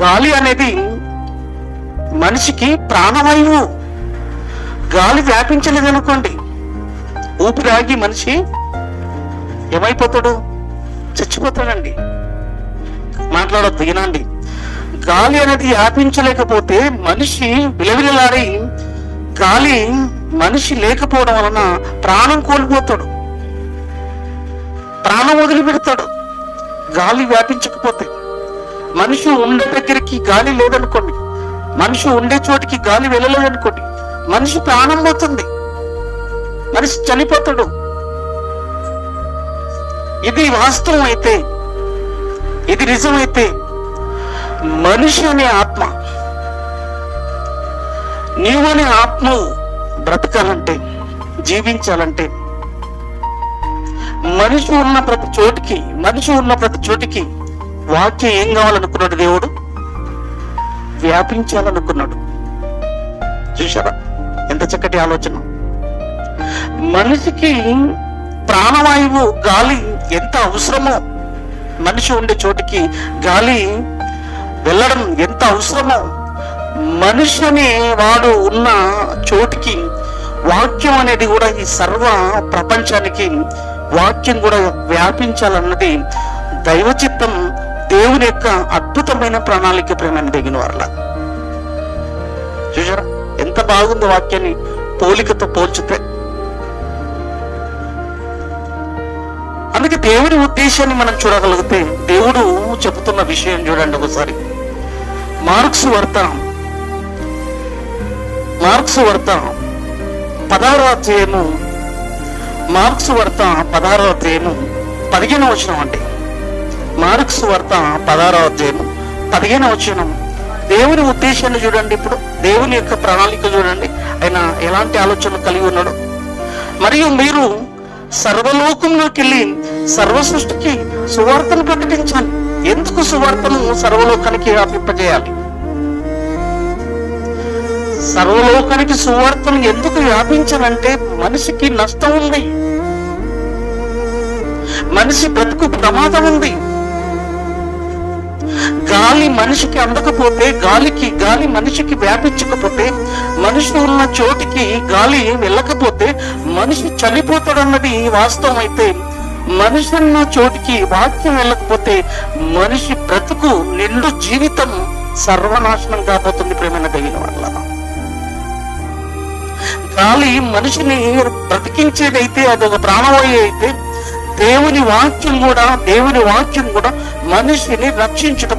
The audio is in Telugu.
గాలి అనేది మనిషికి ప్రాణవాయువు. గాలి వ్యాపించలేదనుకోండి, ఊపిరాగి మనిషి ఏమైపోతాడు? చచ్చిపోతాడండి. మాట్లాడొద్దు, వినండి. గాలి అనేది వ్యాపించలేకపోతే మనిషి విలవిలలాడి, గాలి మనిషి లేకపోవడం వలన ప్రాణం కోల్పోతాడు, ప్రాణం వదిలిపెడతాడు. గాలి వ్యాపించకపోతే, మనిషి ఉండే దగ్గరికి గాలి లేదనుకోండి, మనిషి ఉండే చోటికి గాలి వెళ్ళలేదనుకోండి, మనిషి ప్రాణం పోతుంది, మనిషి చనిపోతాడు. ఇది వాస్తవం అయితే, ఇది నిజమైతే, మనిషి అనే ఆత్మ, నీవు అనే ఆత్మ బ్రతకాలంటే, జీవించాలంటే, మనిషి ఉన్న ప్రతి చోటికి వాక్యం ఏం కావాలనుకున్నాడు? దేవుడు వ్యాపించాలనుకున్నాడు. చూశారా ఎంత చక్కటి ఆలోచన! మనిషికి ప్రాణవాయువు గాలి ఎంత అవసరమో, మనిషి ఉండే చోటికి గాలి వెళ్ళడం ఎంత అవసరమో, మనిషి అనే వాడు ఉన్న చోటికి వాక్యం అనేది కూడా, ఈ సర్వ ప్రపంచానికి వాక్యం కూడా వ్యాపించాలన్నది దైవ చిత్తం, దేవుని యొక్క అద్భుతమైన ప్రణాళిక. ప్రేమను దిగిన వాళ్ళ చూసారా ఎంత బాగుంది వాక్యాన్ని పోలికతో పోల్చితే. అందుకే దేవుని ఉద్దేశాన్ని మనం చూడగలిగితే, దేవుడు చెబుతున్న విషయం చూడండి ఒకసారి. మార్క్స్ వార్త 16వ అధ్యాయము, మార్క్స్ వార్త 16వ అధ్యాయము 15వ వచనం అండి. మార్క్స్ వార్త 16వ అధ్యాయము 15వ వచనం. దేవుని ఉద్దేశాన్ని చూడండి. ఇప్పుడు దేవుని యొక్క ప్రణాళిక చూడండి, ఆయన ఎలాంటి ఆలోచనలు కలిగి ఉన్నాడు. మరియు మీరు సర్వలోకంలోకి వెళ్ళి సర్వ సృష్టికి సువార్తను ప్రకటించాలి. ఎందుకు సువార్తను సర్వలోకానికి వ్యాపింపజేయాలి? సర్వలోకానికి సువార్తను ఎందుకు వ్యాపించాలంటే, మనిషికి నష్టం ఉంది, మనిషి బ్రతుకు ప్రమాదం ఉంది. గాలి మనిషికి అందకపోతే, గాలి మనిషికి వ్యాపించకపోతే, మనిషి ఉన్న చోటికి గాలి వెళ్ళకపోతే మనిషి చనిపోతాడన్నది వాస్తవం అయితే, మనిషి ఉన్న చోటికి వాక్యం వెళ్ళకపోతే మనిషి బ్రతుకు నిండు జీవితం సర్వనాశనం కాబోతుంది. ప్రేమైన తగిన వల్ల గాలి మనిషిని బ్రతికించేదైతే, అదొక ప్రాణవాయువు అయితే, దేవుని వాక్యం కూడా మనిషిని రక్షించడం